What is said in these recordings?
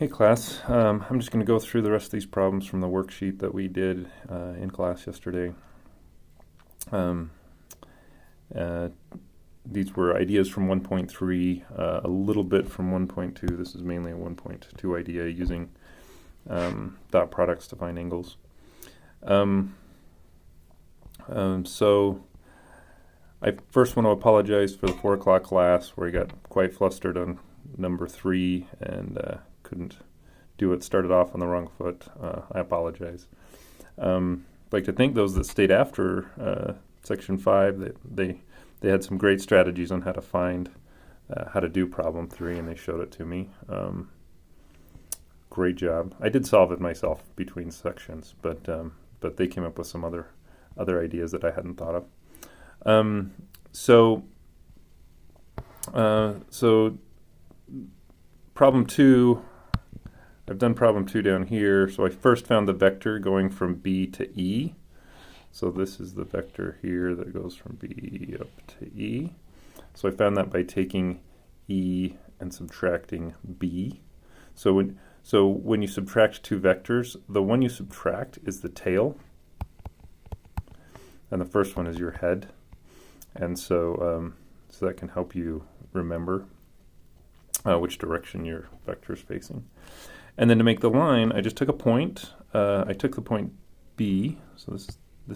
Hey class, I'm just going to go through the rest of these problems from the worksheet that we did in class yesterday. Um, uh, these were ideas from 1.3, a little bit from 1.2. This is mainly a 1.2 idea using dot products to find angles. So I first want to apologize for the 4 o'clock class where I got quite flustered on number 3 and couldn't do it, started off on the wrong foot. I apologize. I'd like to thank those that stayed after section 5. That they had some great strategies on how to find how to do problem 3, and they showed it to me. Great job. I did solve it myself between sections, but they came up with some other ideas that I hadn't thought of. So problem 2, I've done problem 2 down here. So I first found the vector going from B to E. So this is the vector here that goes from B up to E. So I found that by taking E and subtracting B. So when you subtract two vectors, the one you subtract is the tail, and the first one is your head. And so that can help you remember which direction your vector is facing. And then to make the line, I just took a point. I took the point B, so this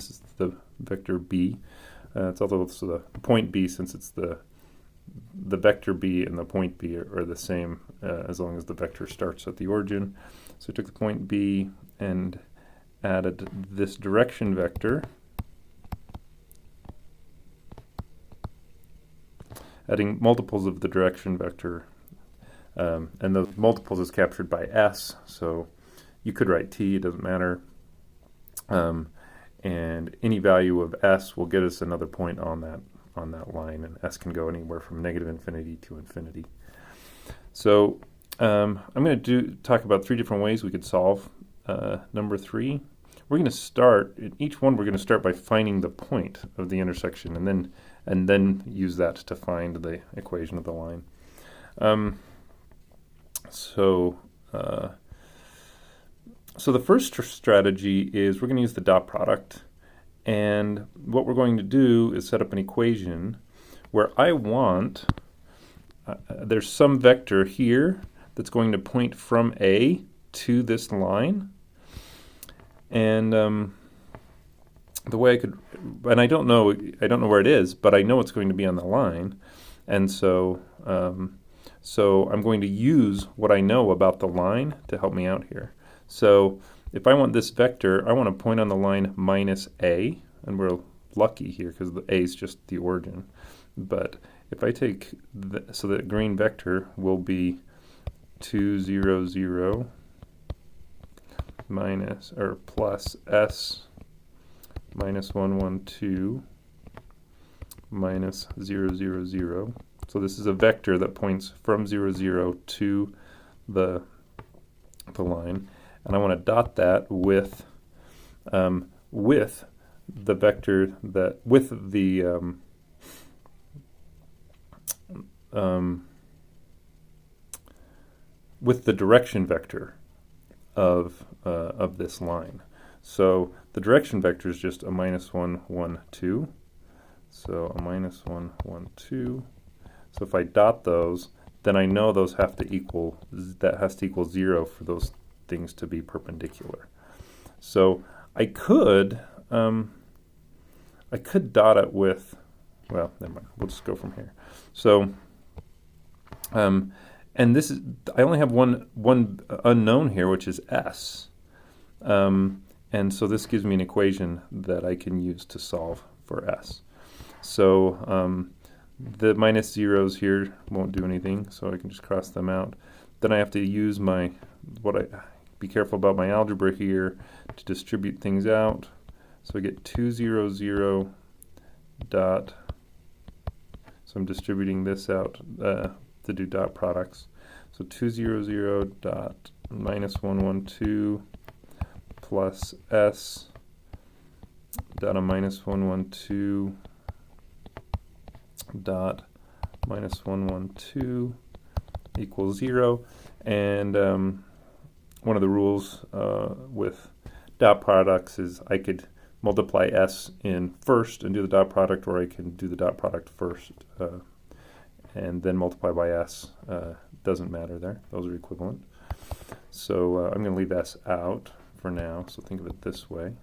is the vector B. It's also the point B, since it's the vector B and the point B are the same as long as the vector starts at the origin. So I took the point B and added this direction vector, adding multiples of the direction vector, and those multiples is captured by S, so you could write T, it doesn't matter. And any value of S will get us another point on that line, and S can go anywhere from -infinity to infinity. So I'm going to talk about 3 different ways we could solve number 3. We're going to start, in each one we're going to start by finding the point of the intersection, and then use that to find the equation of the line. So the first strategy is we're going to use the dot product, and what we're going to do is set up an equation where I want, there's some vector here that's going to point from A to this line, and the way I could, and I don't know where it is, but I know it's going to be on the line, and so I'm going to use what I know about the line to help me out here. So if I want this vector, I want to point on the line minus A, and we're lucky here because the A is just the origin. But if I take, so that green vector will be 2, 0, 0 minus, or plus S minus 1, 1, 2 minus 0, 0, 0. So this is a vector that points from 0, 0 to the line. And I want to dot that with the vector that, with the direction vector of this line. So the direction vector is just a minus 1, 1, 2. So a minus 1, 1, 2. So if I dot those, then I know those have to equal, that has to equal 0 for those things to be perpendicular. So I could dot it with, well, never mind, we'll just go from here. So and this is, I only have one unknown here, which is S, and so this gives me an equation that I can use to solve for S. So the minus zeros here won't do anything, so I can just cross them out. Then I have to use be careful about my algebra here to distribute things out. So I get 2, 0, 0 dot, so I'm distributing this out to do dot products. So 2, 0, 0 dot minus 1, 1, 2 plus S dot a minus 1, 1, 2 dot minus 1, 1, 2 equals 0, and one of the rules with dot products is I could multiply s in first and do the dot product, or I can do the dot product first and then multiply by s. Doesn't matter there. Those are equivalent. So I'm going to leave s out for now. So think of it this way.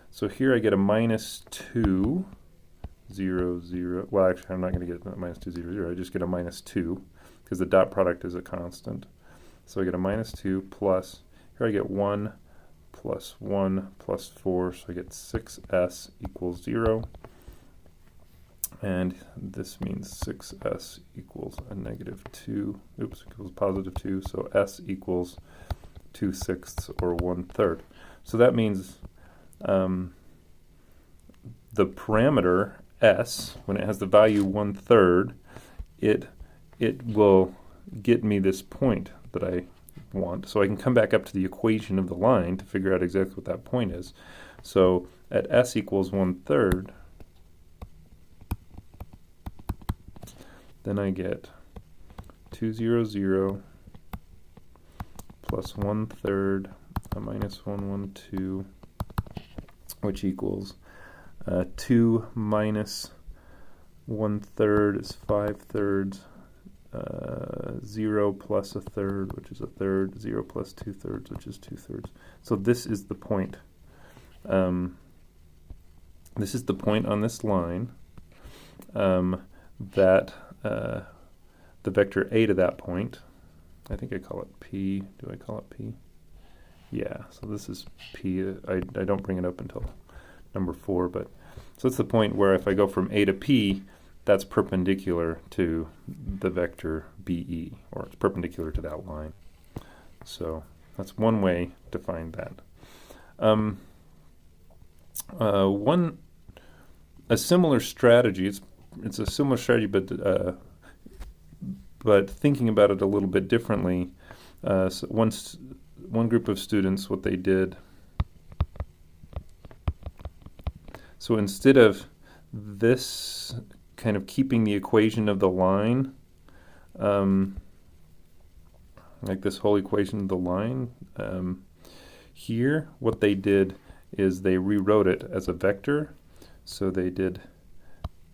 So here I get a minus 2, 0, 0. Well, actually, I'm not going to get a minus 2, 0, 0. I just get a minus 2 because the dot product is a constant. So I get a minus 2 plus, here I get 1 plus 1 plus 4. So I get 6s equals 0. And this means 6s equals a negative 2. Oops, equals positive 2. So s equals 2/6 or 1/3. So that means the parameter s, when it has the value 1/3, it will get me this point that I want. So I can come back up to the equation of the line to figure out exactly what that point is. So at s equals 1/3, then I get 2, 0, 0 plus 1/3 minus 1, 1, 2, which equals 2 minus 1/3 is 5/3, 0 plus 1/3, which is 1/3, 0 plus 2/3, which is 2/3. So this is the point. This is the point on this line that the vector a to that point, I think I call it p. Do I call it p? Yeah, so this is p. I don't bring it up until number 4, but so it's the point where if I go from a to p, that's perpendicular to the vector be, or it's perpendicular to that line. So that's one way to find that. A similar strategy, it's a similar strategy, but thinking about it a little bit differently. So one group of students, what they did, so instead of this kind of keeping the equation of the line, like this whole equation of the line, here what they did is they rewrote it as a vector. So they did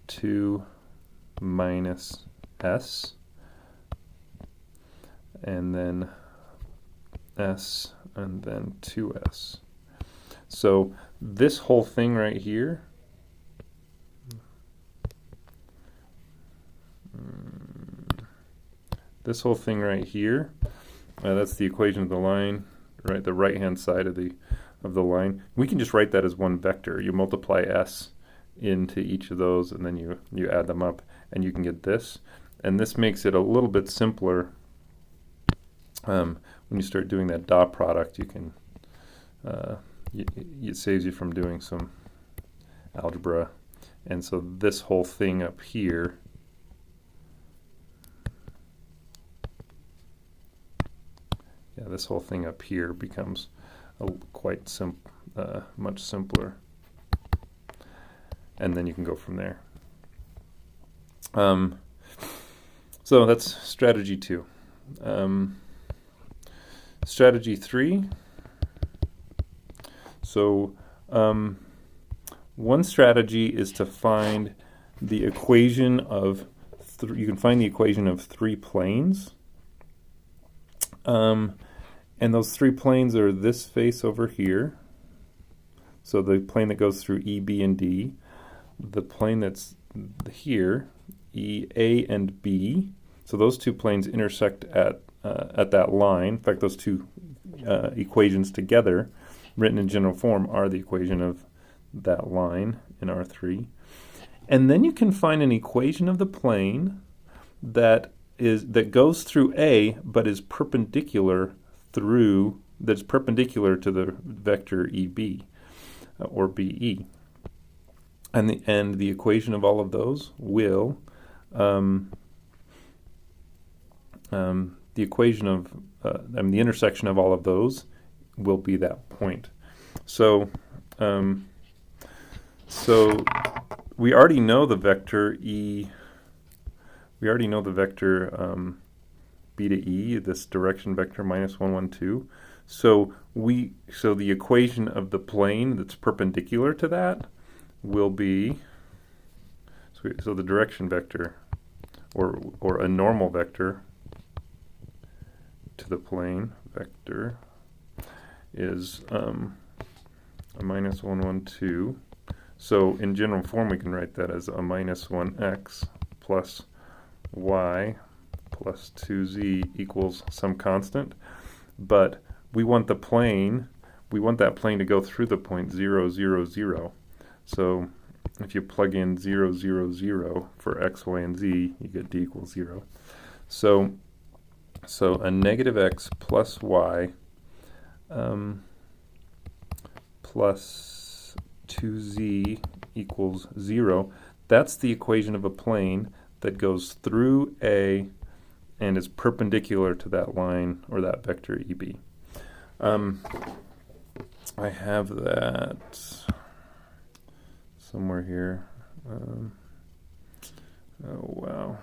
2 minus s, and then s, and then 2s. So this whole thing right here, that's the equation of the line, right? The right-hand side of the line. We can just write that as one vector. You multiply s into each of those, and then you add them up, and you can get this. And this makes it a little bit simpler. When you start doing that dot product, you can it saves you from doing some algebra. And so this whole thing up here, this whole thing up here becomes much simpler. And then you can go from there. So that's strategy 2. Strategy 3. So one strategy is to find the equation of you can find the equation of 3 planes. And those 3 planes are this face over here. So the plane that goes through E, B, and D. The plane that's here, E, A, and B. So those 2 planes intersect at that line. In fact, those 2 equations together, written in general form, are the equation of that line in R3. And then you can find an equation of the plane that goes through A, but is perpendicular to the vector EB or BE. And the equation of all of those will the equation of the intersection of all of those will be that point. So we already know the vector E. We already know the vector B to E, this direction vector -1, 1, 2. So the equation of the plane that's perpendicular to that will be, so the direction vector, or a normal vector to the plane vector, is a minus 1, 1, 2. So in general form we can write that as a minus 1x plus y plus 2z equals some constant. But we want that plane to go through the point 0, 0, 0. So if you plug in 0, 0, 0 for x, y, and z, you get d equals 0. So a negative x plus y plus 2z equals 0. That's the equation of a plane that goes through A and is perpendicular to that line or that vector EB. I have that somewhere here. Oh wow.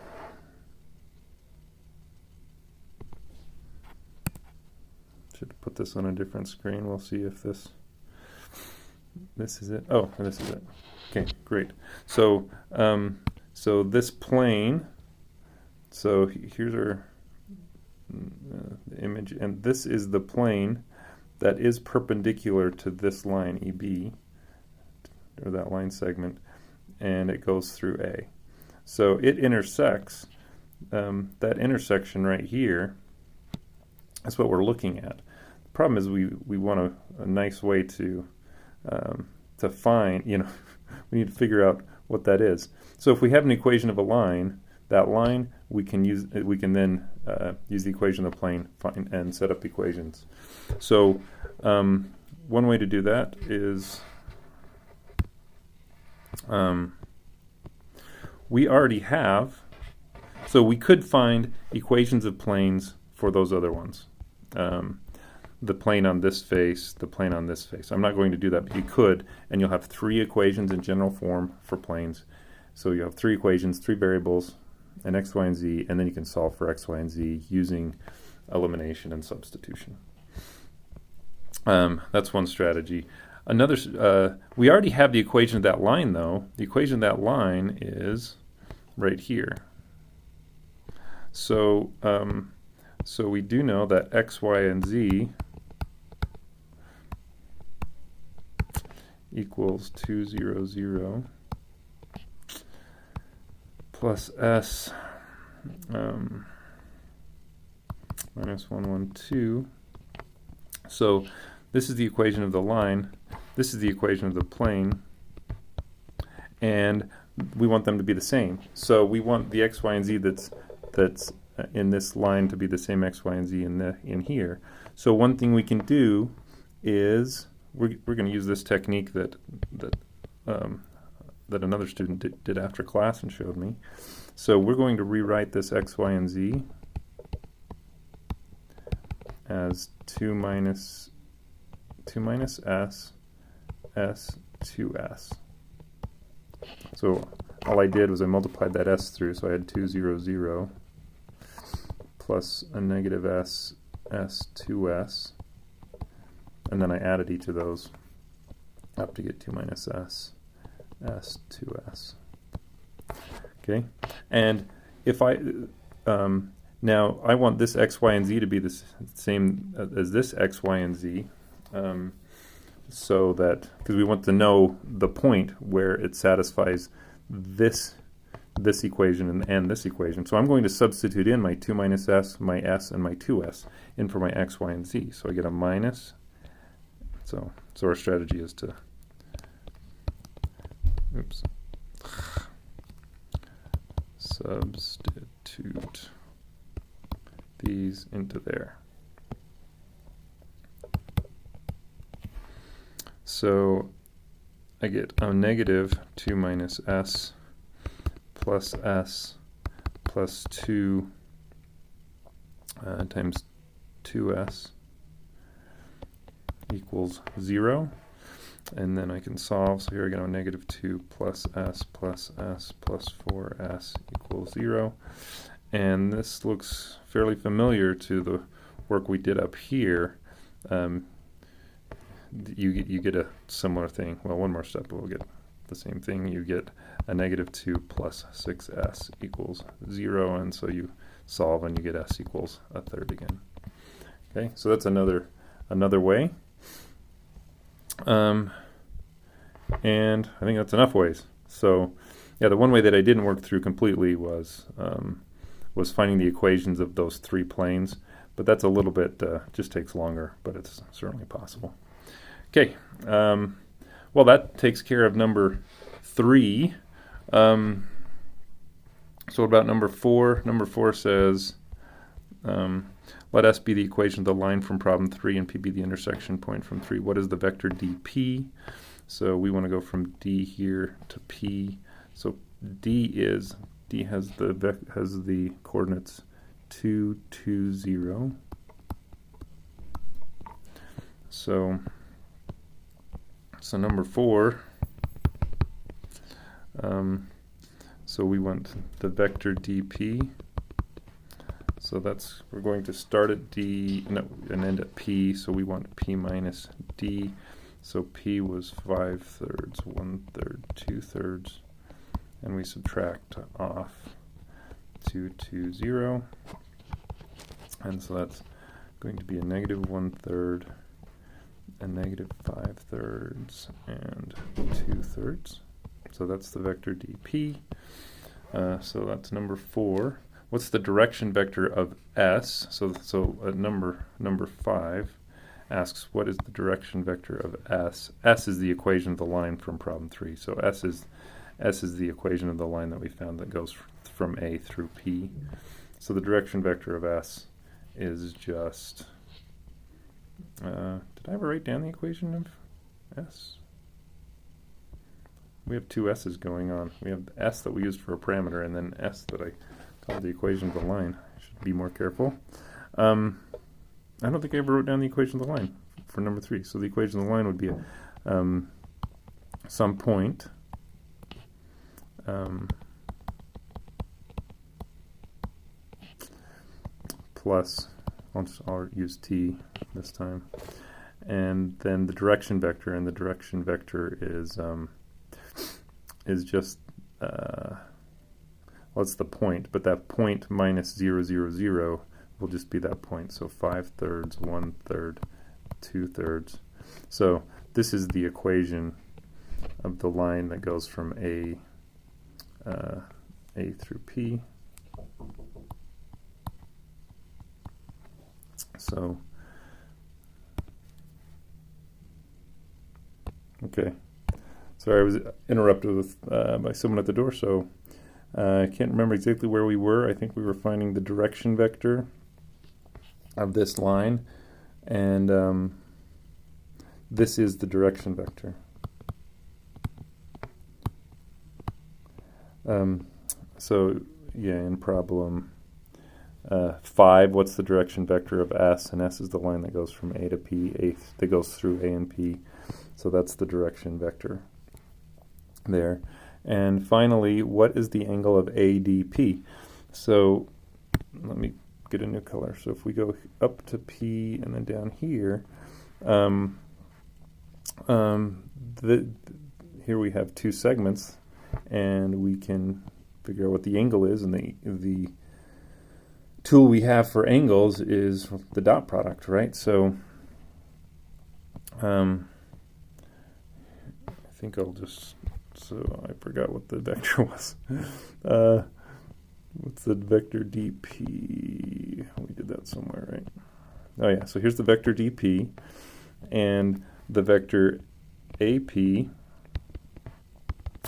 Should put this on a different screen. We'll see if this is it. Oh, this is it. Okay, great. So so this plane, so here's our image, and this is the plane that is perpendicular to this line EB, or that line segment, and it goes through A. So it intersects, that intersection right here. That's what we're looking at. The problem is we want a nice way to find, we need to figure out what that is. So if we have an equation of a line, that line we can then use the equation of the plane and set up equations. So one way to do that is we already have, so we could find equations of planes for those other ones. The plane on this face, the plane on this face. I'm not going to do that, but you could, and you'll have 3 equations in general form for planes. So you have 3 equations, 3 variables, an x, y, and z, and then you can solve for x, y, and z using elimination and substitution. That's one strategy. Another, we already have the equation of that line, though. The equation of that line is right here. So, so we do know that x, y, and z equals 2, 0, 0 plus s minus 1, 1, 2. So this is the equation of the line. This is the equation of the plane. And we want them to be the same. So we want the x, y, and z that's in this line to be the same x, y, and z in here. So one thing we can do is we're going to use this technique that another student did after class and showed me. So we're going to rewrite this x, y, and z as 2 minus s, s, 2s. So all I did was I multiplied that s through, so I had 2, 0, 0 plus a negative s, s, 2s, and then I added each of those up to get 2 minus s, s, 2s. Okay, and if I now I want this x, y, and z to be the same as this x, y, and z, so that, because we want to know the point where it satisfies this equation and this equation. So I'm going to substitute in my 2 minus s, my s, and my 2s in for my x, y, and z. So I get a minus. So our strategy is to substitute these into there. So I get a negative 2 minus s plus s plus 2 times 2s equals 0. And then I can solve. So here I go, negative 2 plus s plus 4s equals 0. And this looks fairly familiar to the work we did up here. you get a similar thing. Well, one more step, we'll get the same thing. You get a negative 2 plus 6s equals 0, and so you solve and you get s equals a third again. Okay, so that's another way. And I think that's enough ways. So yeah, the one way that I didn't work through completely was finding the equations of those three planes, but that's a little bit, just takes longer, but it's certainly possible. Okay, well, that takes care of number 3. So about number 4, number 4 says, let S be the equation of the line from problem 3 and P be the intersection point from 3. What is the vector dP? So we want to go from D here to P. So D has the coordinates 2, 2, 0. So number 4, so we want the vector dP. So we're going to start at D and end at P, so we want P minus D. So P was 5/3, 1/3, 2/3, and we subtract off 2, 2, 0. And so that's going to be a negative 1/3, a negative 5/3, and 2/3. So that's the vector dP. So that's number 4. What's the direction vector of S? So number 5 asks, what is the direction vector of S? S is the equation of the line from problem 3. So S is the equation of the line that we found that goes from A through P. So the direction vector of S is just, did I ever write down the equation of S? We have two S's going on. We have S that we used for a parameter, and then S that I called the equation of the line. I should be more careful. I don't think I ever wrote down the equation of the line for number 3. So the equation of the line would be some point plus, I'll use t this time, and then the direction vector, and the direction vector is just well, it's the point, but that point minus 0, 0, 0 will just be that point. So 5/3, 1/3, 2/3. So this is the equation of the line that goes from A through P. So, okay. Sorry, I was interrupted by someone at the door, so I can't remember exactly where we were. I think we were finding the direction vector of this line, and this is the direction vector. So, yeah, in problem 5, what's the direction vector of S? And S is the line that goes from A to P, that goes through A and P. So that's the direction vector there. And finally, what is the angle of ADP? So let me get a new color. So if we go up to P and then down here, here we have two segments, and we can figure out what the angle is, and the tool we have for angles is the dot product, right? So I think I'll just, so I forgot what the vector was. What's the vector dP? We did that somewhere, right? Oh yeah, so here's the vector dP, and the vector AP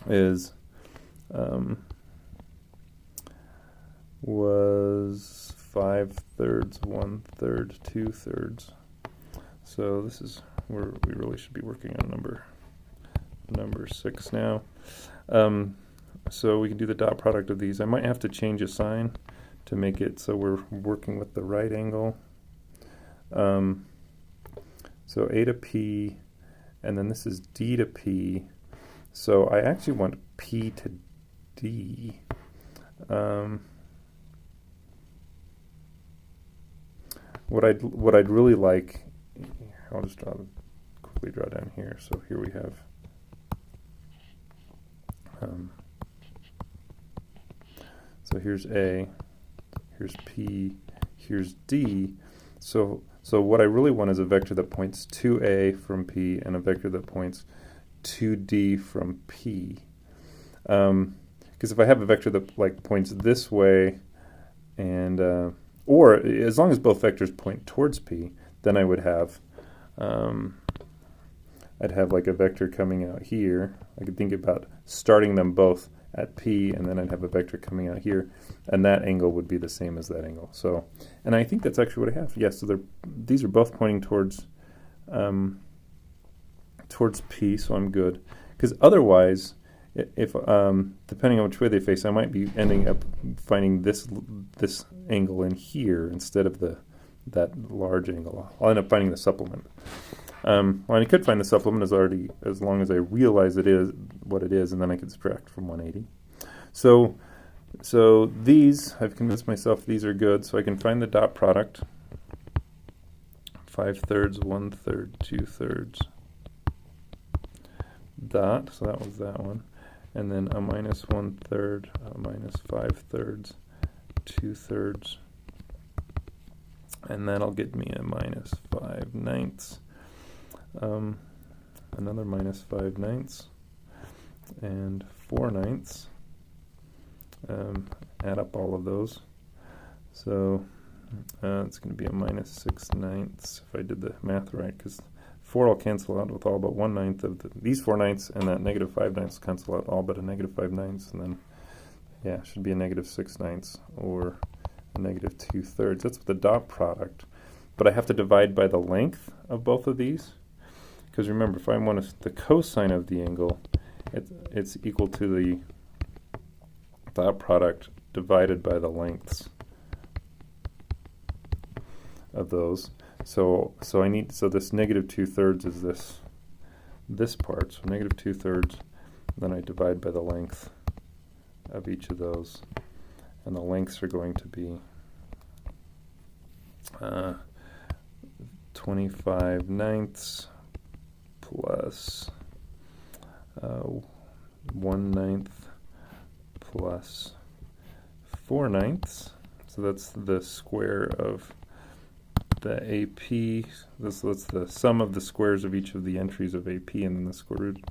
is was 5/3, 1/3, 2/3. So this is where we really should be working on number 6 now. So we can do the dot product of these. I might have to change a sign to make it so we're working with the right angle. So A to P, and then this is D to P. So I actually want P to D. What I'd really like I'll just quickly draw down here. So here we have so here's A, here's P, here's D. So what I really want is a vector that points to A from P and a vector that points to D from P. Because if I have a vector that like points this way, and or as long as both vectors point towards P, then I would have I'd have like a vector coming out here. I could think about starting them both at P, and then I'd have a vector coming out here, and that angle would be the same as that angle. So, and I think that's actually what I have. Yes, so these are both pointing towards towards P, so I'm good. Because otherwise, if depending on which way they face, I might be ending up finding this angle in here instead of that large angle. I'll end up finding the supplement. Well, I could find the supplement as long as I realize it is what it is, and then I can subtract from 180. So these, I've convinced myself these are good, so I can find the dot product. 5/3, 1/3, 2/3 dot, so that was that one. And then a minus 1/3, a minus 5/3, 2/3, and that'll get me a minus 5/9. Another minus 5/9 and 4/9. Add up all of those. So it's going to be a minus 6/9 if I did the math right, because 4 will cancel out with all but 1/9 of these 4/9, and that negative 5/9 cancel out all but a negative 5/9, and then yeah, it should be a negative 6/9 or a negative 2/3. That's the dot product. But I have to divide by the length of both of these. Because remember, if I want the cosine of the angle, it's equal to the dot product divided by the lengths of those. So this negative 2/3 is this part. So negative 2/3. Then I divide by the length of each of those, and the lengths are going to be 25/9 plus 1/9 plus 4/9. So that's the square of the AP. That's the sum of the squares of each of the entries of AP, and then the square root,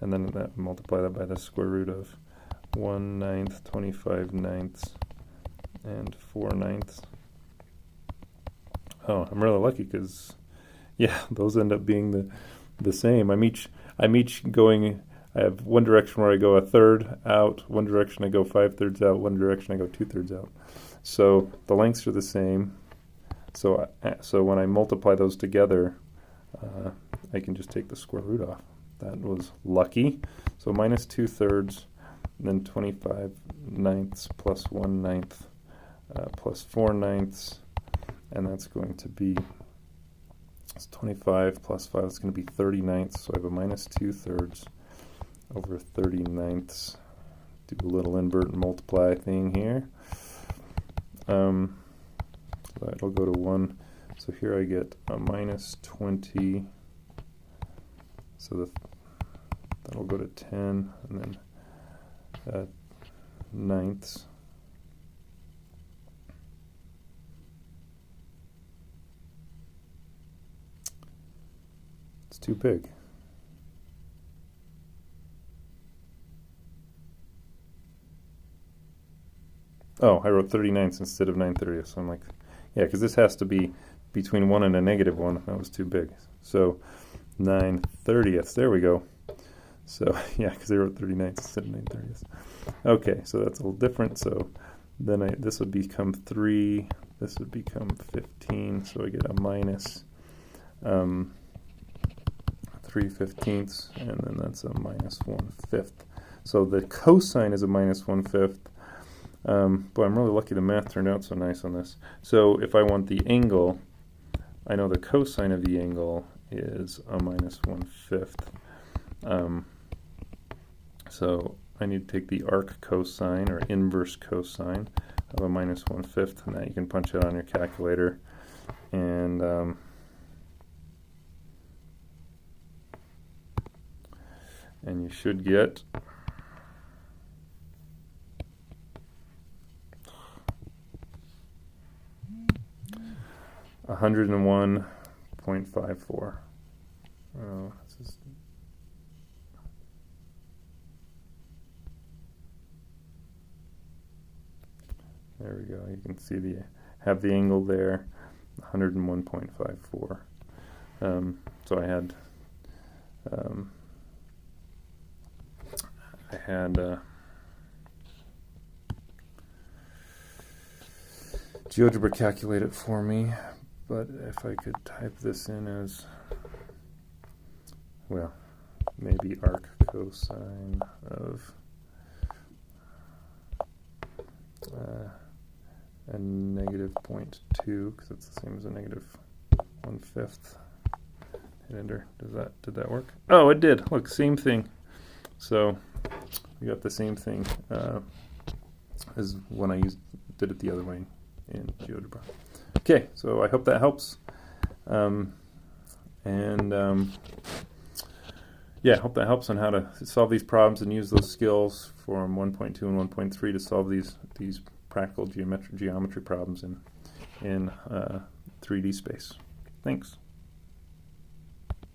and then multiply that by the square root of 1/9, 25/9, and 4/9. Oh, I'm really lucky because, yeah, those end up being the same. I'm each going. I have one direction where I go 1/3 out, one direction I go 5/3 out, one direction I go 2/3 out. So the lengths are the same. So when I multiply those together, I can just take the square root off. That was lucky. So minus 2/3, then 25/9 plus 1/9 plus 4/9, and that's going to be, it's 25 plus 5, it's going to be 30/9. So I have a minus 2/3 over 30/9. Do a little invert and multiply thing here. That'll go to 1. So here I get a minus 20. So that'll go to 10, and then 9ths. It's too big. Oh, I wrote 39ths instead of 9/30. So I'm like, yeah, because this has to be between 1 and a negative 1. That was too big. So 9/30. There we go. So yeah, because I wrote 39ths instead of 9/30. Okay, so that's a little different. So then this would become 3. This would become 15. So I get a minus 3/15, and then that's a minus 1/5. So the cosine is a minus 1/5. Boy, I'm really lucky the math turned out so nice on this. So if I want the angle, I know the cosine of the angle is a minus 1/5. So I need to take the arc cosine, or inverse cosine, of a minus 1/5, and that you can punch it on your calculator. And and you should get 101.54. Oh, this is there we go. You can see have the angle there, 101.54. So I had GeoGebra calculate it for me, but if I could type this in as, well, maybe arc cosine of a negative 0.2, because it's the same as a negative 1/5. Hit enter. Did that work? Oh, it did. Look, same thing. So we got the same thing as when I did it the other way in GeoGebra. Okay, so I hope that helps. Yeah, I hope that helps on how to solve these problems and use those skills from 1.2 and 1.3 to solve these practical geometry problems in 3D space. Thanks.